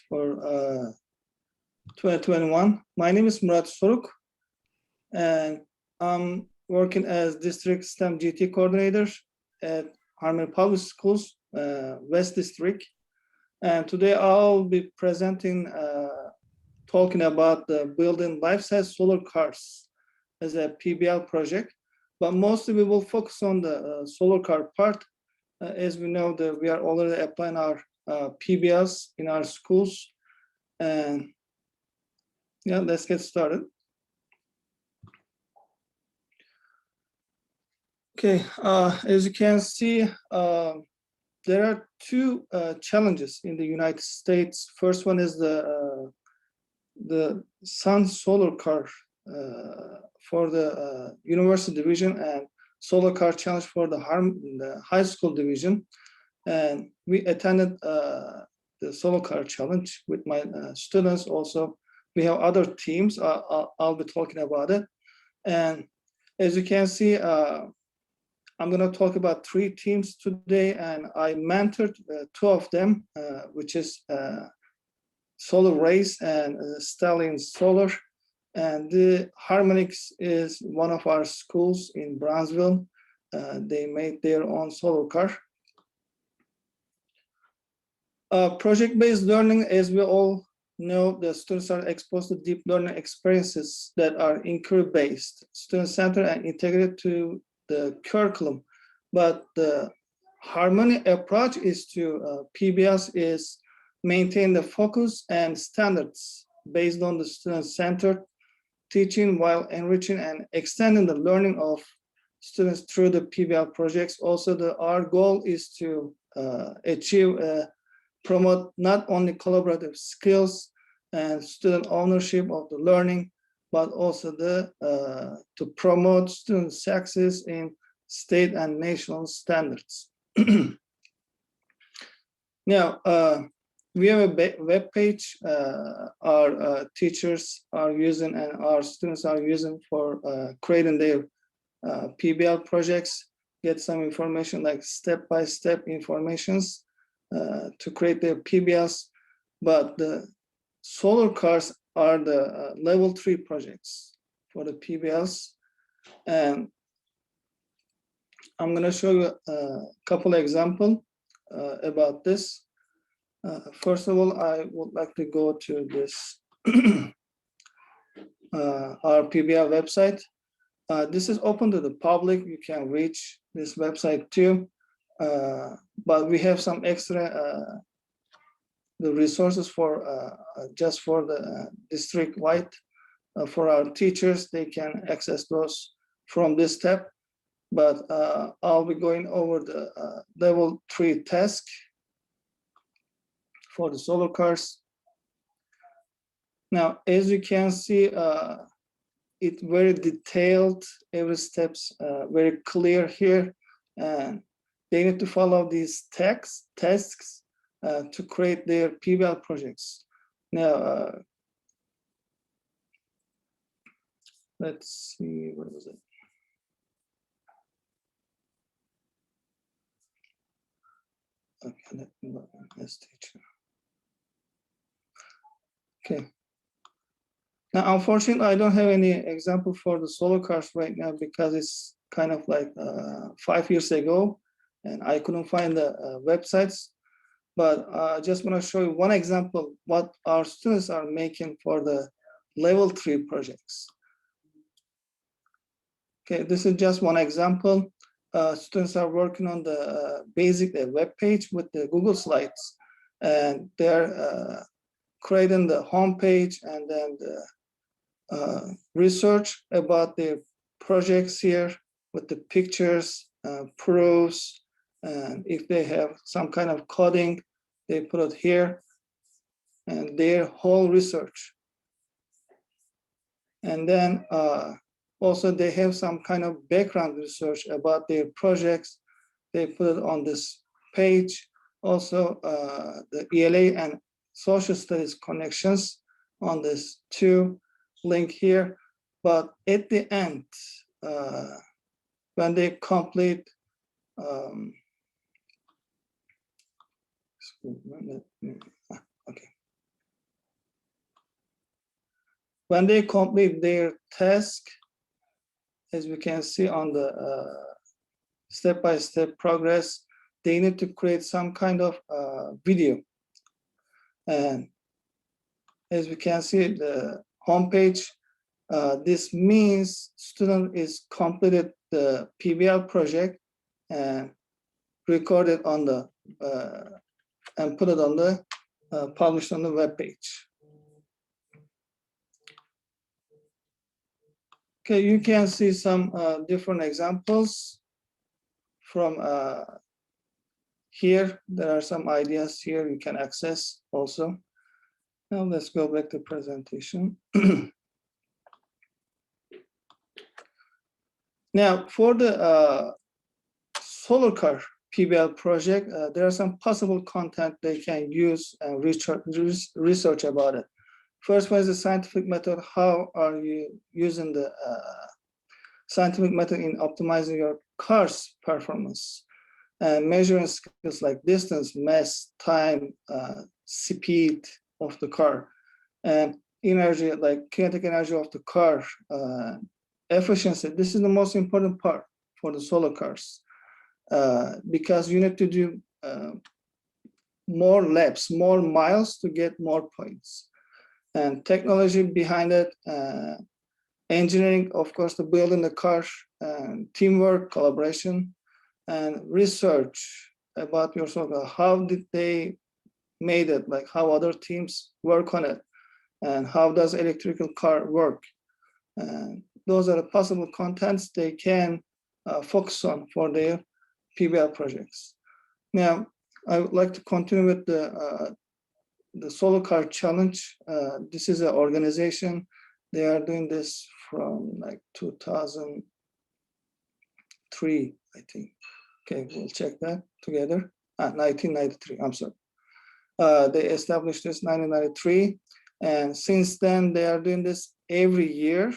for 2021. My name is Murat Soruk, and I'm working as District STEM GT Coordinator at Harmony Public Schools, West District. And today I'll be presenting, talking about the building life-size solar cars as a PBL project. But mostly we will focus on the solar car part. As we know that we are already applying our PBLs in our schools. And yeah, let's get started. Okay, as you can see, there are two challenges in the United States. First one is the sun solar car for the university division, and solar car challenge for the high school division. And we attended the solar car challenge with my students. Also, we have other teams. I'll be talking about it. And as you can see, I'm going to talk about three teams today, and I mentored two of them, which is Solar Race and Stallion Solar. And the Harmonix is one of our schools in Brownsville. They made their own solar car. Project-based learning, as we all know, the students are exposed to deep learning experiences that are inquiry-based, student-centered, and integrated to the curriculum. But the Harmony approach is to PBS is maintain the focus and standards based on the student-centered teaching while enriching and extending the learning of students through the PBL projects. Also, our goal is to achieve promote not only collaborative skills and student ownership of the learning, but also to promote student success in state and national standards. Now, we have a web page our teachers are using and our students are using for creating their PBL projects, get some information like step-by-step informations to create their PBLs. But the solar cars are the level 3 projects for the PBLs. And I'm going to show you a couple of examples about this. First of all, I would like to go to this our PBL website. This is open to the public. You can reach this website too. But we have some extra the resources for just for the district-wide for our teachers. They can access those from this tab. But I'll be going over the level 3 task for the solar cars. Now, as you can see, it's very detailed. Every step's very clear here, and they need to follow these tasks to create their PBL projects. Now, let's see, what was it? Okay, let me look at this teacher. Okay. Now, unfortunately, I don't have any example for the solar cars right now because it's kind of like 5 years ago, and I couldn't find the websites. But I just want to show you one example what our students are making for the level 3 projects. Okay, this is just one example. Students are working on the basic web page with the Google Slides, and they're creating the home page and then the research about their projects here with the pictures, proofs, and if they have some kind of coding, they put it here, and their whole research. And then also they have some kind of background research about their projects. They put it on this page. Also the ELA and social studies connections on this too, link here. But at the end, when they complete okay, when they complete their task, as we can see on the step-by-step progress, they need to create some kind of video. And as we can see, the homepage, this means student is completed the PBL project and recorded on the and put it on the published on the web page. Okay, you can see some different examples from here. There are some ideas here you can access also. Now let's go back to presentation. Now for the solar car PBL project, there are some possible content they can use and research about it. First one is the scientific method. How are you using the scientific method in optimizing your car's performance? And measuring skills like distance, mass, time, speed of the car, and energy, like kinetic energy of the car, efficiency. This is the most important part for the solar cars, because you need to do more laps, more miles to get more points. And technology behind it, engineering, of course, to building the car, teamwork, collaboration, and research about your solar car. How did they made it, like how other teams work on it, and how does electrical car work? And those are the possible contents they can focus on for their PBL projects. Now, I would like to continue with the Solar Car Challenge. This is an organization. They are doing this from like 2003, I think. Okay, we'll check that together. 1993, I'm sorry. They established this 1993, and since then they are doing this every year.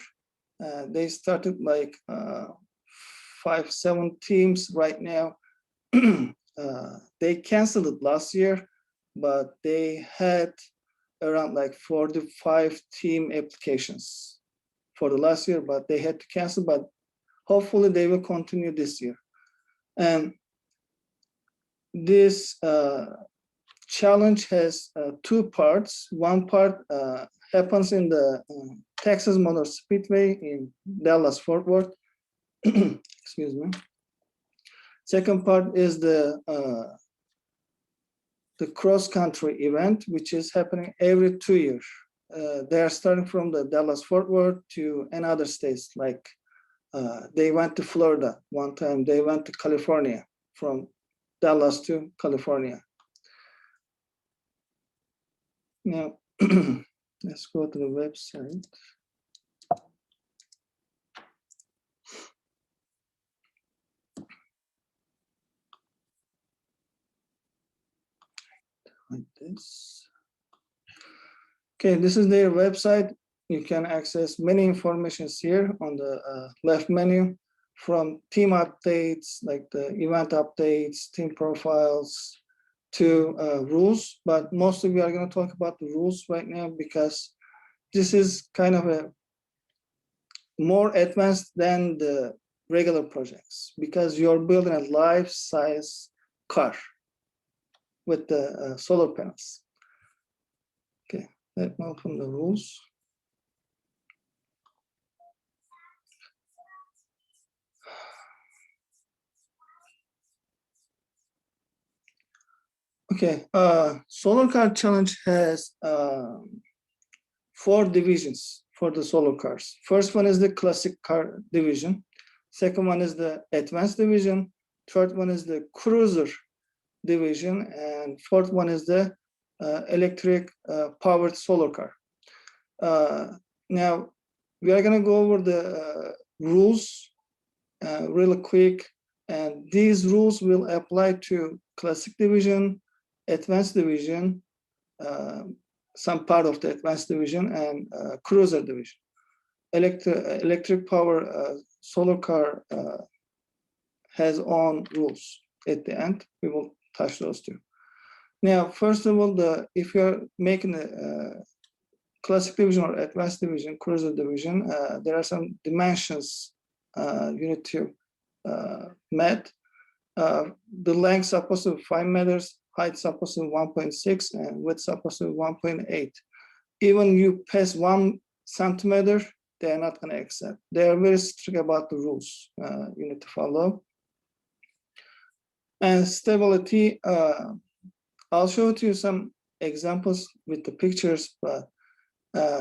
They started like 5-7 teams right now. They canceled it last year, but they had around like 45 team applications for the last year, but they had to cancel, but hopefully they will continue this year. And this challenge has 2 parts. One part happens in the Texas Motor Speedway in Dallas-Fort Worth. Excuse me. Second part is the cross-country event, which is happening every 2 years. They are starting from the Dallas-Fort Worth to another states, like they went to Florida one time, they went to California, from Dallas to California. Now, let's go to the website. Like this. Okay, this is their website. You can access many informations here on the left menu, from team updates, like the event updates, team profiles, to rules. But mostly we are going to talk about the rules right now, because this is kind of a more advanced than the regular projects, because you're building a life-size car with the solar panels. Okay, let me open the rules. Okay, Solar Car Challenge has 4 divisions for the solar cars. First one is the classic car division. Second one is the advanced division. Third one is the cruiser division. And fourth one is the electric powered solar car. Now, we are gonna go over the rules really quick. And these rules will apply to classic division, advanced division, some part of the advanced division, and cruiser division. Electric power solar car has own rules. At the end, we will touch those 2. Now, first of all, if you're making a classic division or advanced division, cruiser division, there are some dimensions you need to met. The length supposed to be 5 meters, height supposed to be 1.6, and width supposed to be 1.8. Even you pass 1 centimeter, they are not going to accept. They are very strict about the rules you need to follow. And stability, I'll show you some examples with the pictures, but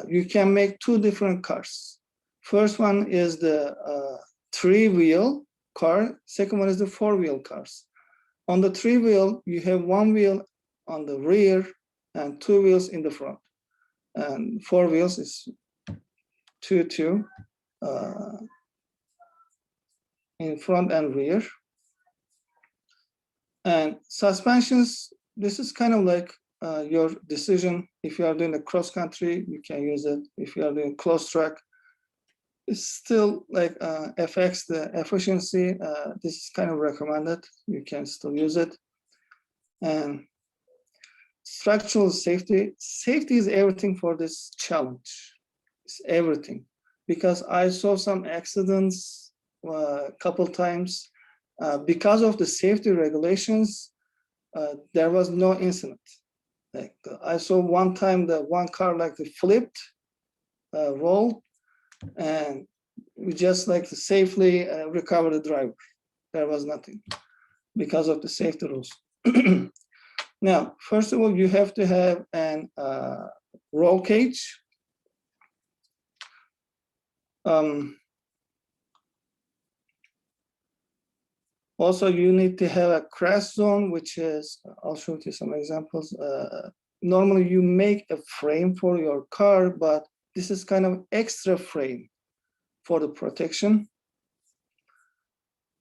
you can make 2 different cars. First one is the 3-wheel car. Second one is the 4-wheel cars. On the 3-wheel, you have 1 wheel on the rear and 2 wheels in the front. And 4 wheels is 2 in front and rear. And suspensions, this is kind of like your decision. If you are doing a cross country, you can use it. If you are doing close track, it's still like affects the efficiency. This is kind of recommended. You can still use it. And structural safety. Safety is everything for this challenge. It's everything. Because I saw some accidents a couple times. Because of the safety regulations, there was no incident. Like I saw one time that one car like flipped, rolled, and we just like safely recovered the driver. There was nothing because of the safety rules. Now, first of all, you have to have an roll cage. Also, you need to have a crash zone, which is, I'll show you some examples. Normally, you make a frame for your car, but this is kind of extra frame for the protection.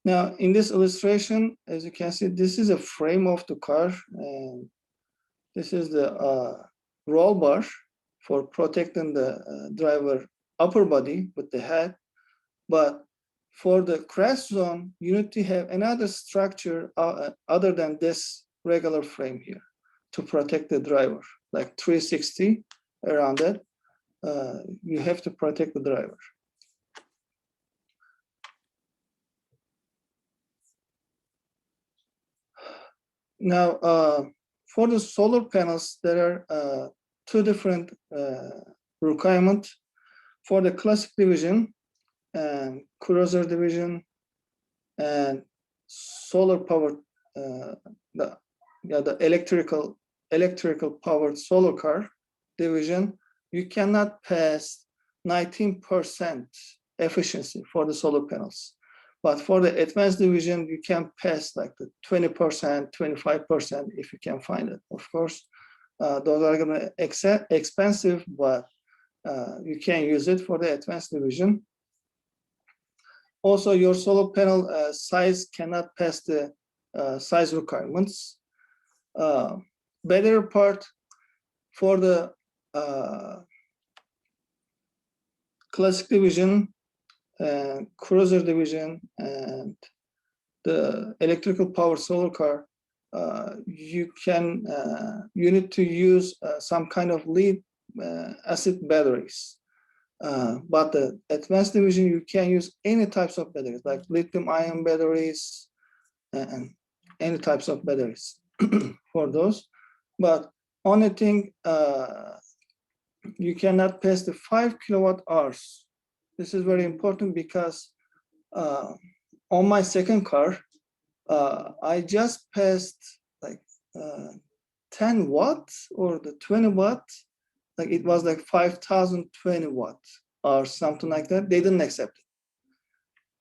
Now, in this illustration, as you can see, this is a frame of the car, and this is the roll bar for protecting the driver upper body with the head. But for the crash zone, you need to have another structure other than this regular frame here to protect the driver, like 360 around it. You have to protect the driver. Now, for the solar panels, there are 2 different requirements. For the classic division and cruiser division and solar powered, the electrical powered solar car division, you cannot pass 19% efficiency for the solar panels. But for the advanced division, you can pass like the 20%, 25% if you can find it. Of course, those are going to be expensive, but you can use it for the advanced division. Also, your solar panel size cannot pass the size requirements. Better part for the classic division, cruiser division, and the electrical power solar car, you need to use some kind of lead acid batteries. But the advanced division, you can use any types of batteries, like lithium-ion batteries and any types of batteries for those. But only thing, you cannot pass the 5 kilowatt hours. This is very important because on my second car, I just passed like 10 watts or the 20 watts. Like it was like 5,020 watts or something like that. They didn't accept it.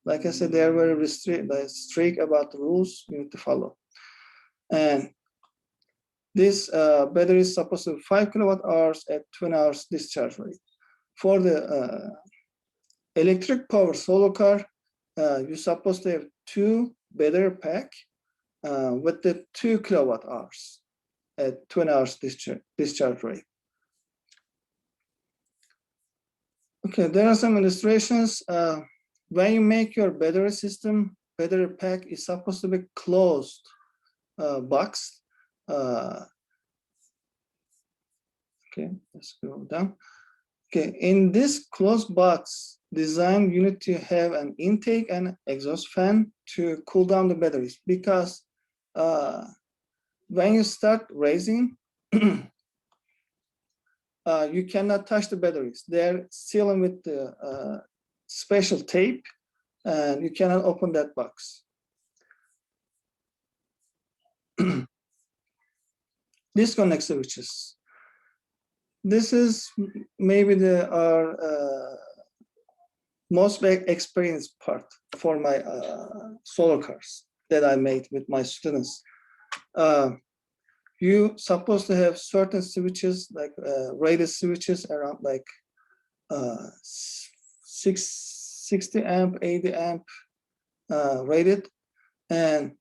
Like I said, they are very strict about the rules you need to follow. And this battery is supposed to be 5 kilowatt hours at 20 hours discharge rate. For the electric power solar car, you're supposed to have 2 battery pack with the 2 kilowatt hours at 20 hours discharge rate. Okay, there are some illustrations. When you make your battery system, battery pack is supposed to be closed box. Okay, let's go down. Okay, in this closed box design, you need to have an intake and exhaust fan to cool down the batteries, because when you start raising, you cannot touch the batteries. They're sealed with the special tape, and you cannot open that box. Disconnect switches. This is maybe our most experienced part for my solar cars that I made with my students. You supposed to have certain switches, like rated switches around like 60 amp, 80 amp rated, and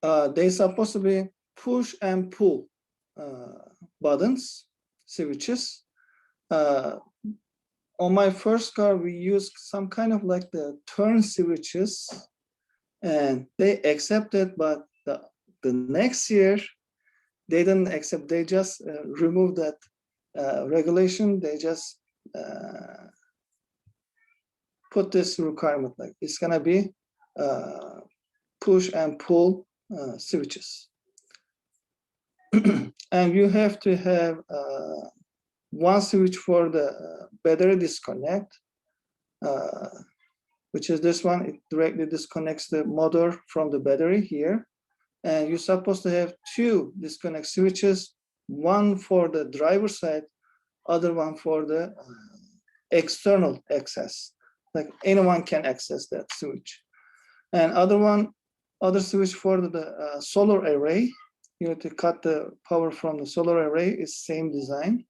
they supposed to be push and pull buttons, switches. On my first car, we used some kind of like the turn switches, and they accepted, but the next year, they didn't accept. They just removed that regulation. They just put this requirement, like it's gonna be push and pull switches. And you have to have one switch for the battery disconnect, which is this one. It directly disconnects the motor from the battery here. And you're supposed to have two disconnect switches, one for the driver side, other one for the external access. Like anyone can access that switch. And other switch for the solar array. You have to cut the power from the solar array, is same design.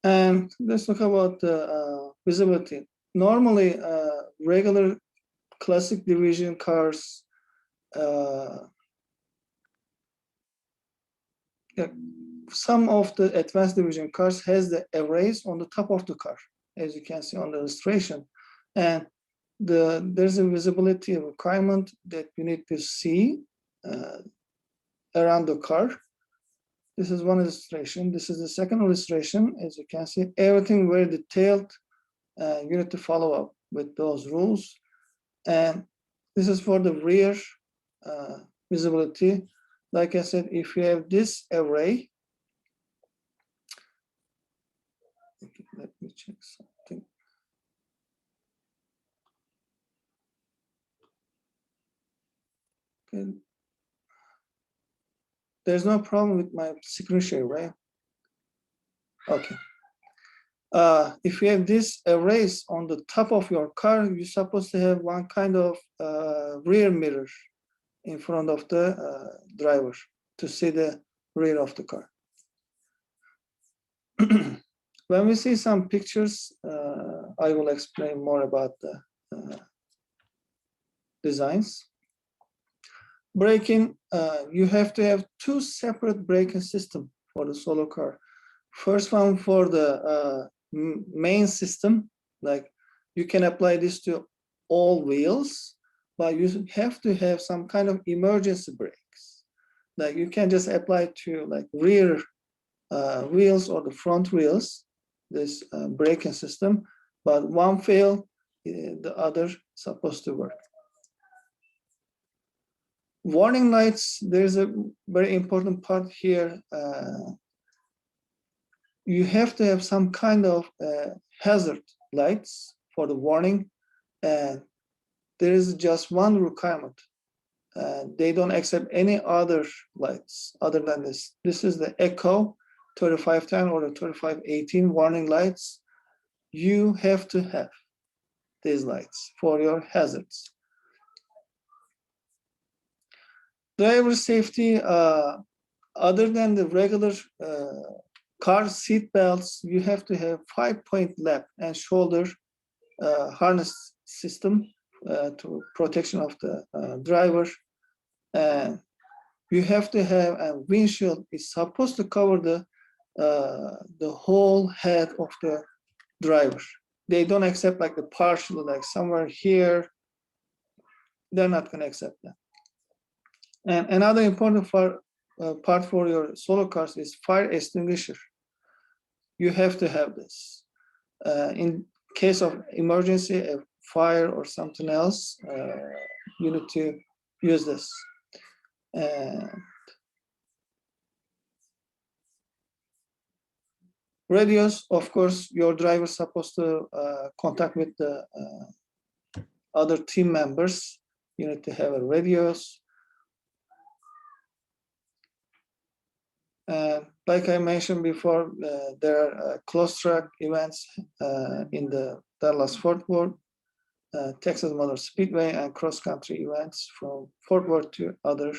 And let's talk about visibility. Normally, regular classic division cars, some of the advanced division cars has the arrays on the top of the car, as you can see on the illustration. And there's a visibility requirement that you need to see around the car. This is one illustration. This is the second illustration. As you can see, everything very detailed. You need to follow up with those rules. And this is for the rear visibility. Like I said, if you have this array, let me check something. Okay. There's no problem with my screen share, right? Okay. If you have this arrays on the top of your car, you're supposed to have one kind of rear mirror in front of the driver to see the rear of the car. When we see some pictures, I will explain more about the designs. Braking, you have to have two separate braking systems for the solar car. First one for the main system, like you can apply this to all wheels, but you have to have some kind of emergency brakes. Like you can just apply to like rear wheels or the front wheels, this braking system, but one fail, the other supposed to work. Warning lights, there's a very important part here. You have to have some kind of hazard lights for the warning, and there is just one requirement. They don't accept any other lights other than this. This is the Echo 3510 or the 3518 warning lights. You have to have these lights for your hazards. Driver safety, other than the regular car seat belts, you have to have 5-point lap and shoulder harness system to protection of the driver. You have to have a windshield. It's supposed to cover the whole head of the driver. They don't accept like the partial, like somewhere here. They're not going to accept that. And another important part for your solo cars is fire extinguisher. You have to have this. In case of emergency, a fire or something else, you need to use this. Radios, of course, your driver is supposed to contact with the other team members. You need to have a radios. Like I mentioned before, there are close track events in the Dallas-Fort Worth, Texas Motor Speedway, and cross-country events from Fort Worth to other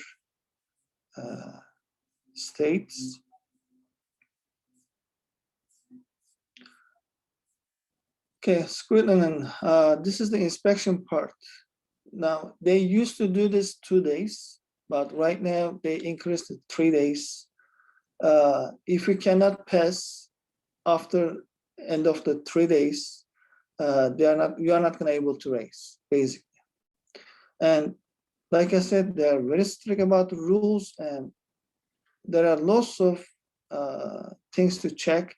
states. Okay, Squidland, this is the inspection part. Now, they used to do this 2 days, but right now they increased it 3 days. If you cannot pass after end of the 3 days, you are not going to be able to race, basically. And like I said, they are very strict about the rules, and there are lots of things to check.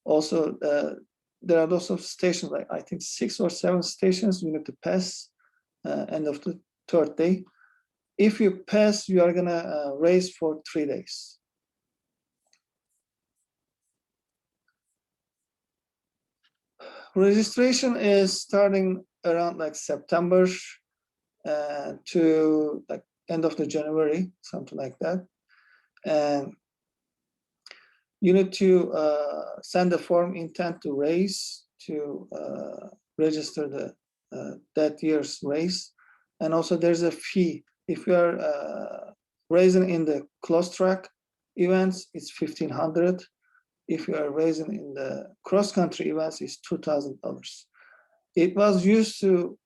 Also, there are lots of stations, like I think 6 or 7 stations you need to pass end of the 3rd day. If you pass, you are gonna race for 3 days. Registration is starting around like September to like end of the January, something like that. And you need to send a form intent to race to register the that year's race. And also there's a fee. If you are racing in the close track events, it's $1,500. If you are racing in the cross country events, it's $2,000. It was used to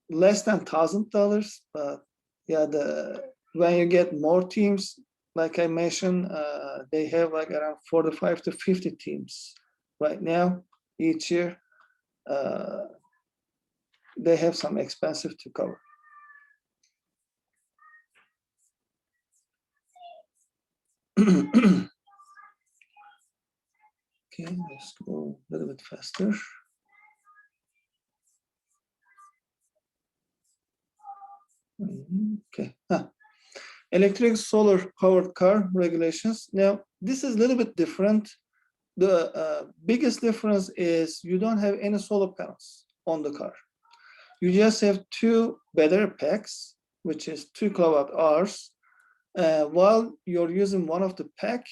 less than $1,000, but yeah, when you get more teams, like I mentioned, they have like around 45 to 50 teams right now each year. They have some expensive to cover. Okay, let's go a little bit faster. Okay. Electric solar powered car regulations. Now, this is a little bit different. The biggest difference is you don't have any solar panels on the car. You just have 2 battery packs, which is 2 kilowatt hours. While you're using one of the pack,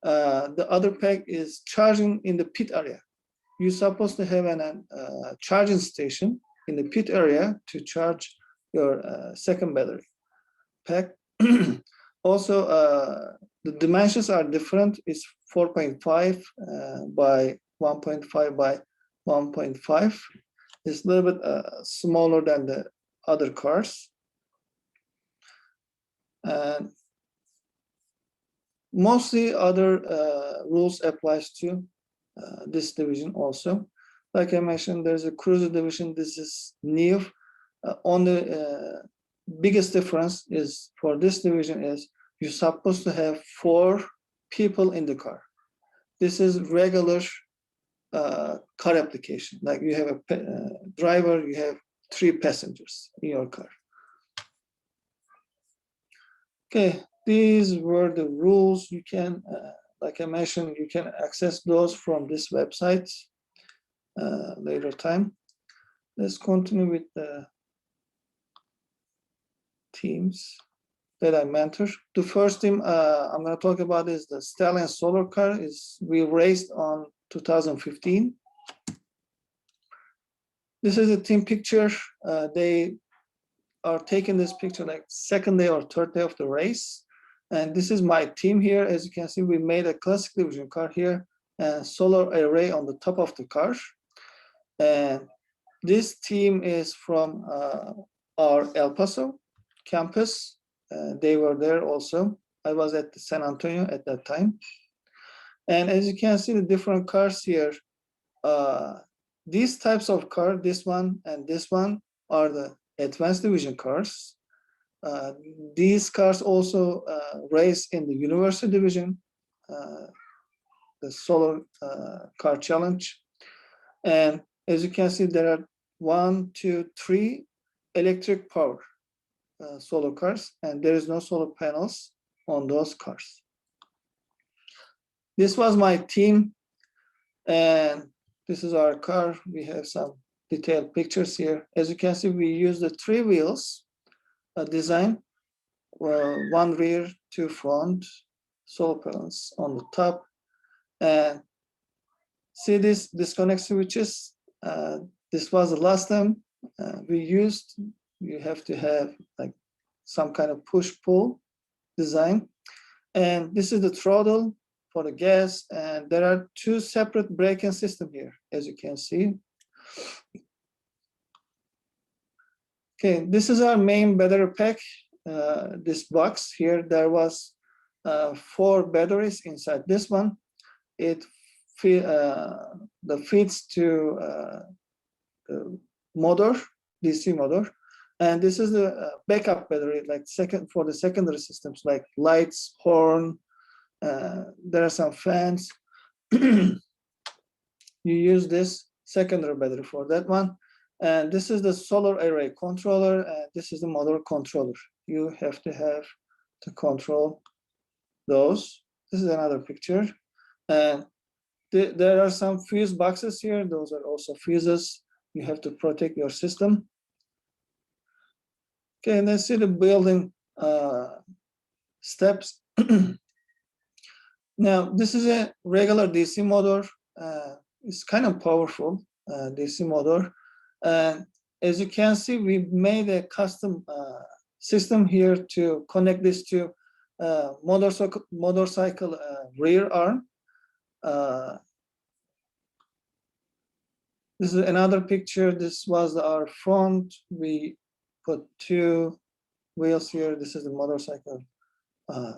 the other pack is charging in the pit area. You're supposed to have a charging station in the pit area to charge your second battery pack. Also, the dimensions are different. It's 4.5 by 1.5 by 1.5. It's a little bit smaller than the other cars. And mostly other rules applies to this division also. Like I mentioned, there's a cruiser division. This is new. On the biggest difference is for this division is you're supposed to have 4 people in the car. This is regular car application. Like you have a driver, you have 3 passengers in your car. Okay, these were the rules. You can, like I mentioned, you can access those from this website later time. Let's continue with the teams that I mentor. The first team I'm going to talk about is the Stallion Solar Car. We raced on 2015. This is a team picture. They are taking this picture like 2nd day or 3rd day of the race. And this is my team here. As you can see, we made a classic division car here and solar array on the top of the car. And this team is from our El Paso campus. They were there also. I was at San Antonio at that time. And as you can see, the different cars here, these types of car, this one and this one, are the advanced division cars. These cars also race in the university division, the solar car challenge. And as you can see, there are 1, 2, 3 electric power solar cars, and there is no solar panels on those cars. This was my team, and this is our car. We have some detailed pictures here. As you can see, we use the 3 wheels design, 1 rear, 2 front, solar panels on the top. And see these disconnect switches. This was the last time we used. You have to have like some kind of push-pull design. And this is the throttle for the gas. And there are 2 separate braking systems here, as you can see. Okay, this is our main battery pack. This box here, there was 4 batteries inside this one. It feeds to the motor, DC motor, and this is the backup battery, like for the secondary systems, like lights, horn. There are some fans. You use this secondary battery for that one. And this is the solar array controller, and this is the motor controller. You have to have to control those. This is another picture. And there are some fuse boxes here. Those are also fuses. You have to protect your system. Okay, and let's see the building steps. Now, this is a regular DC motor. It's kind of powerful DC motor. And as you can see, we made a custom system here to connect this to motorcycle rear arm. This is another picture. This was our front. We put 2 wheels here. This is the motorcycle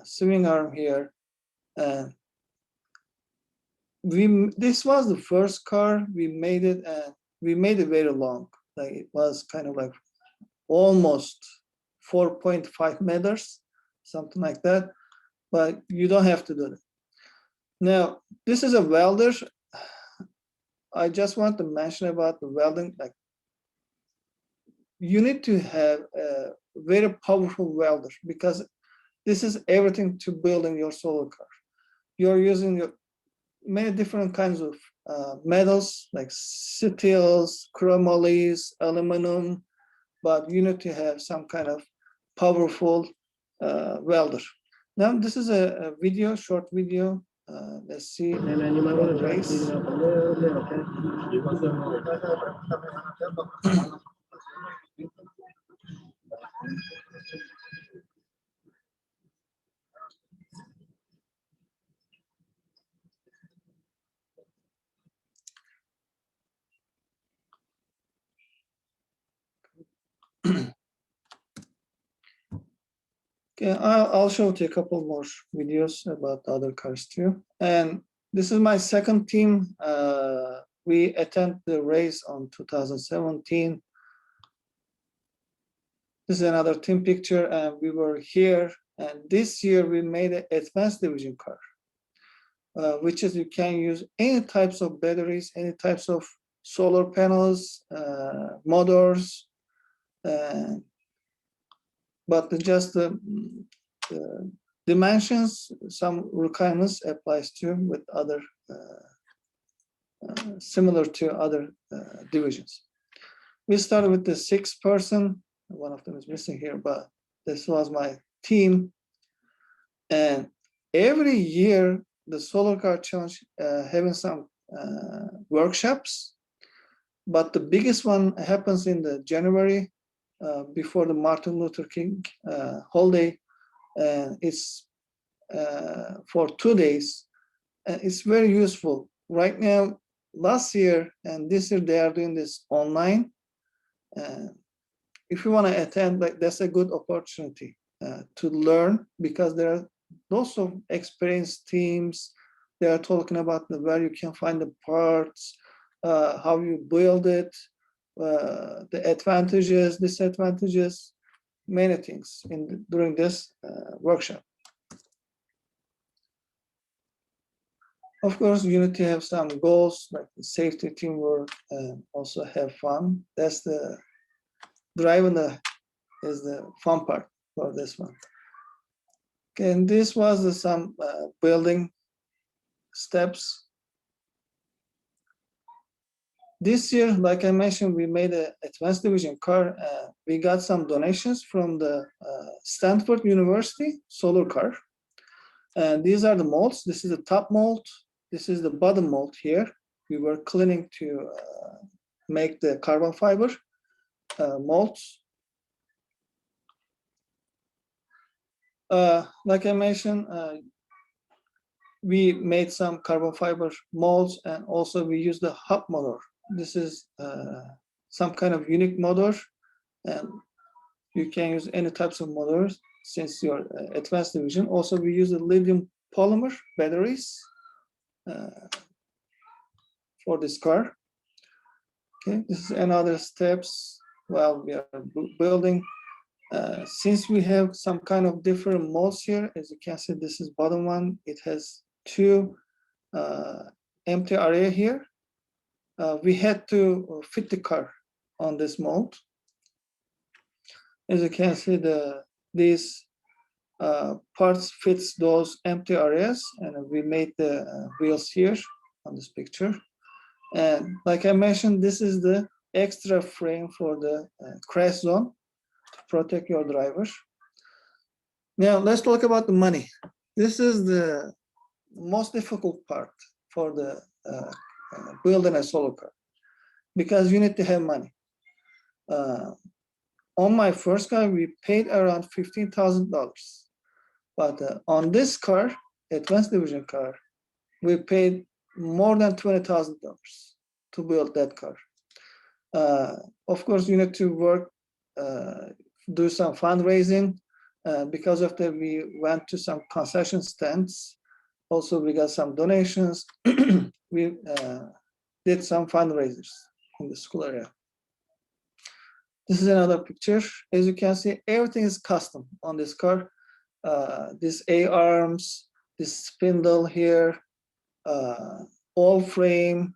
swing arm here. And this was the first car we made it, and we made it very long. Like it was kind of like almost 4.5 meters, something like that. But you don't have to do that. Now, this is a welder. I just want to mention about the welding. Like, you need to have a very powerful welder, because this is everything to building your solar car. You're using many different kinds of metals like steels, chromolyes, aluminum, but you need to have some kind of powerful welder. Now, this is a video, short video. Let's see the race. Okay, I'll show you a couple more videos about other cars too. And this is my second team. We attended the race on 2017. This is another team picture, and we were here. And this year we made an advanced division car, which is you can use any types of batteries, any types of solar panels, motors, but just the dimensions, some requirements applies to with other similar to other divisions. We started with the 6-person. One of them is missing here, but this was my team. And every year, the Solar Car Challenge having some workshops, but the biggest one happens in the January before the Martin Luther King holiday. It's for 2 days. And it's very useful. Right now, last year and this year, they are doing this online. If you want to attend, like, that's a good opportunity to learn, because there are lots of experienced teams. They are talking about where you can find the parts, how you build it, the advantages, disadvantages. many things during this workshop. Of course, Unity have some goals like safety, teamwork, and also have fun. That's the driving is the fun part for this one. Okay, and this was some building steps. This year, like I mentioned, we made an advanced division car. We got some donations from the Stanford University solar car. And these are the molds. This is the top mold. This is the bottom mold here. We were cleaning to make the carbon fiber molds. Like I mentioned, we made some carbon fiber molds, and also we used the hub motor. This is some kind of unique motor, and you can use any types of motors since your advanced division. Also, we use the lithium polymer batteries for this car. Okay, this is another steps while we are building. Since we have some kind of different molds here, as you can see, this is bottom one. It has two empty area here. We had to fit the car on this mold. As you can see, these parts fits those empty areas, and we made the wheels here on this picture. And like I mentioned, this is the extra frame for the crash zone to protect your driver. Now let's talk about the money. This is the most difficult part for the building a solar car, because you need to have money. On my first car, we paid around $15,000, but on this car, advanced division car, we paid more than $20,000 to build that car. Of course, you need to work, do some fundraising. Because of that, we went to some concession stands. Also, we got some donations. We did some fundraisers in the school area. This is another picture. As you can see, everything is custom on this car. These A-arms, this spindle here, all frame,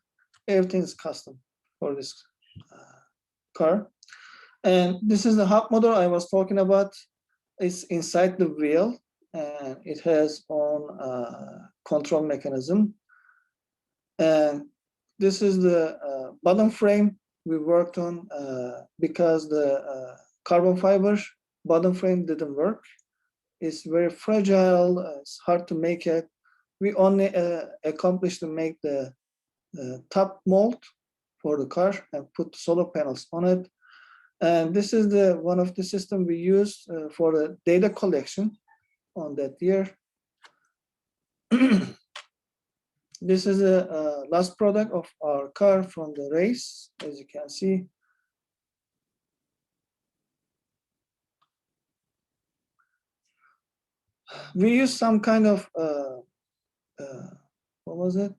everything is custom for this car. And this is the hub motor I was talking about. It's inside the wheel, and it has own control mechanism. And this is the bottom frame we worked on because the carbon fiber bottom frame didn't work. It's very fragile, it's hard to make it. We only accomplished to make the top mold for the car and put solar panels on it. And this is one of the systems we used for the data collection on that year. This is the last product of our car from the race, as you can see. We used some kind of, what was it?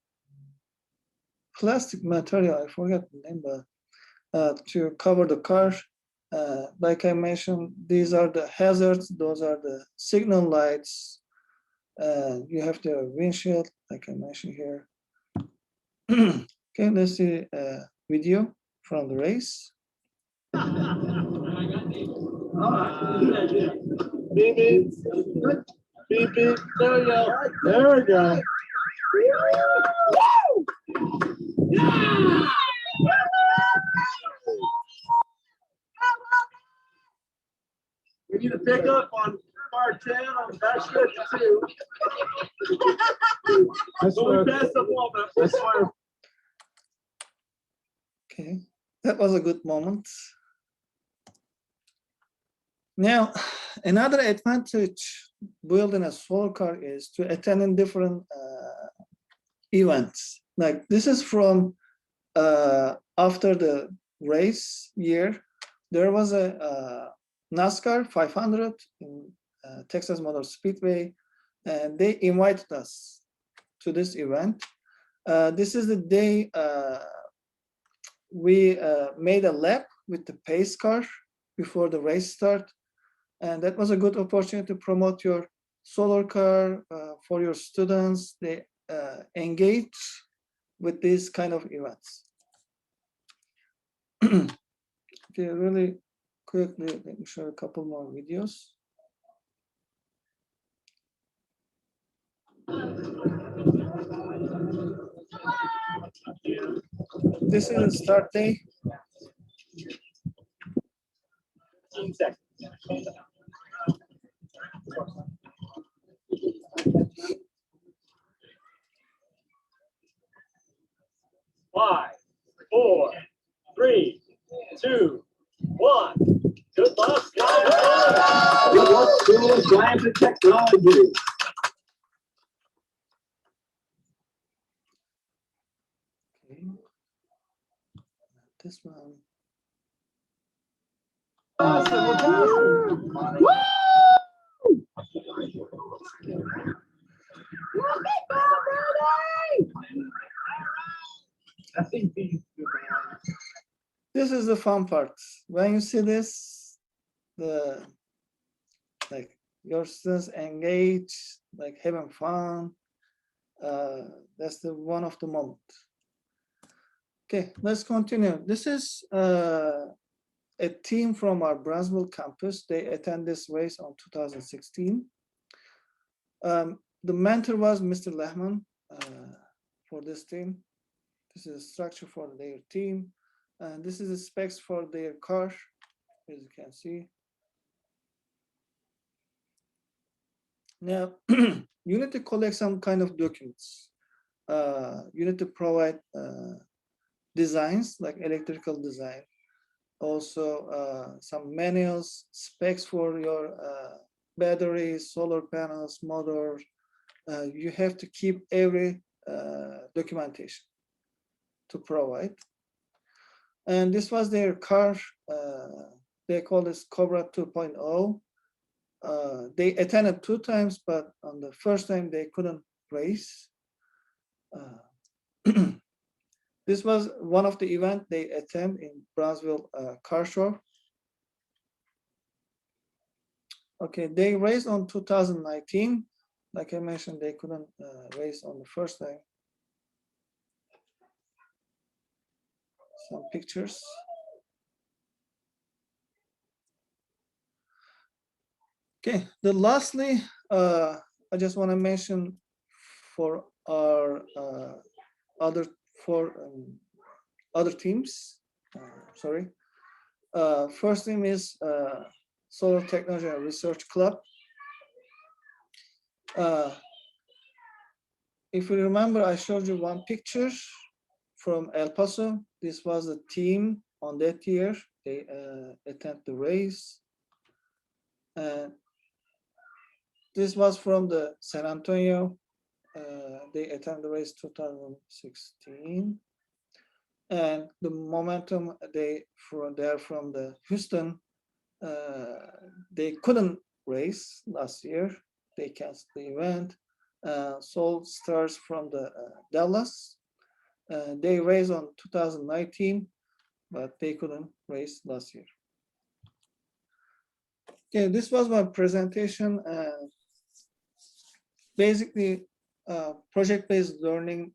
Plastic material, I forget the name, but to cover the car. Like I mentioned, these are the hazards, those are the signal lights. You have the windshield, like I mentioned here. Okay, let's see a video from the race. Beep, beep. Beep, beep. There we go. There we go. Yeah! We need to pick up on car 10 on that stretch too. So we passed the ball, but that's fine. Okay, that was a good moment. Now, another advantage building a solar car is to attend in different events. Like this is from after the race year, there was a NASCAR 500 in Texas Motor Speedway, and they invited us to this event. This is the day we made a lap with the pace car before the race start. And that was a good opportunity to promote your solar car for your students. They engage with these kind of events. Okay, really quickly, let me show a couple more videos. This is the start day. 15 seconds. 5, 4, 3, 2, 1. Good luck, guys. Good luck, School of Science and Technology. Okay. This one. This is the fun part. When you see this, like your students engage, like having fun. That's the one of the moment. Okay, let's continue. This is a team from our Brownsville campus. They attend this race on 2016. The mentor was Mr. Lehman for this team. This is a structure for their team. And this is the specs for their car, as you can see. Now, you need to collect some kind of documents. You need to provide designs, like electrical design. Also, some manuals, specs for your batteries, solar panels, motor. You have to keep every documentation to provide. And this was their car. They call this Cobra 2.0. They attended 2 times, but on the first time they couldn't race. This was one of the events they attend in Brownsville Car Show. Okay, they raced on 2019. Like I mentioned, they couldn't race on the first time. Some pictures. Okay, lastly, I just want to mention for our other teams. Sorry. First team is Solar Technology and Research Club. If you remember, I showed you one picture from El Paso. This was the team on that year. They attended the race. This was from the San Antonio. They attended the race 2016. And the Momentum, they're from the Houston. They couldn't race last year. They canceled the event. Soul Stars from the Dallas. They raced on 2019, but they couldn't race last year. Okay, this was my presentation. Basically, project-based learning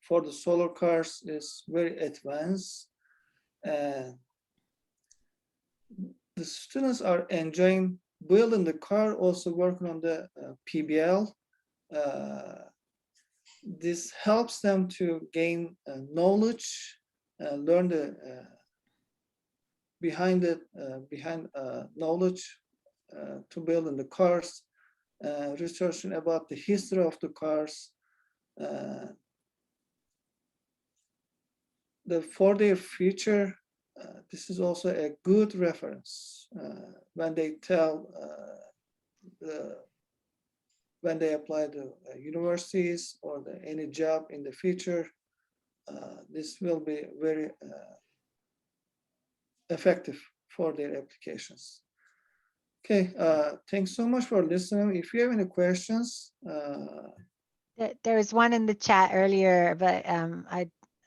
for the solar cars is very advanced. The students are enjoying building the car, also working on the PBL. This helps them to gain knowledge, learn the behind knowledge to build in the cars, researching about the history of the cars. For their future, this is also a good reference when they tell when they apply to universities or any job in the future. This will be very effective for their applications. Okay, thanks so much for listening. If you have any questions. There was one in the chat earlier, but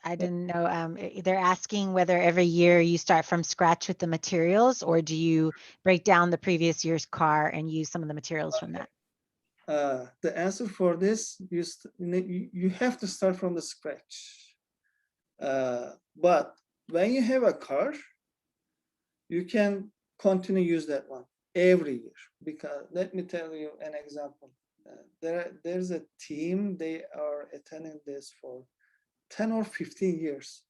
I didn't know. They're asking whether every year you start from scratch with the materials, or do you break down the previous year's car and use some of the materials from that? The answer for this, you have to start from the scratch. But when you have a car, you can continue use that one every year. Because let me tell you an example. There's a team, they are attending this for 10 or 15 years.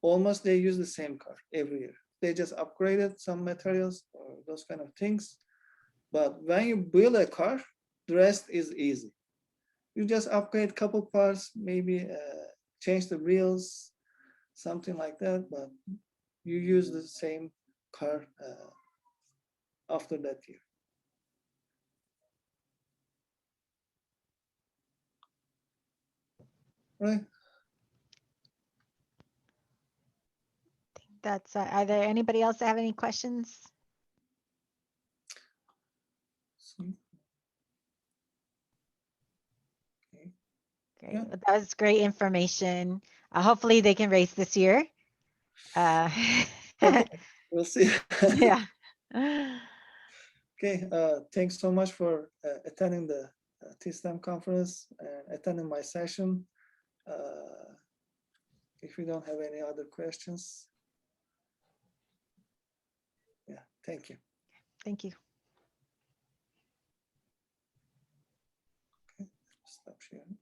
Almost they use the same car every year. They just upgraded some materials or those kind of things. But when you build a car, the rest is easy. You just upgrade a couple parts, maybe change the wheels, something like that, but you use the same car after that year. Right? That's, are there anybody else that have any questions? Okay. Great. Yeah. Well, that was great information. Hopefully they can race this year. Okay, we'll see. Yeah. Okay, thanks so much for attending the TSTEM conference and attending my session. If you don't have any other questions, yeah, thank you. Thank you. Stop sharing.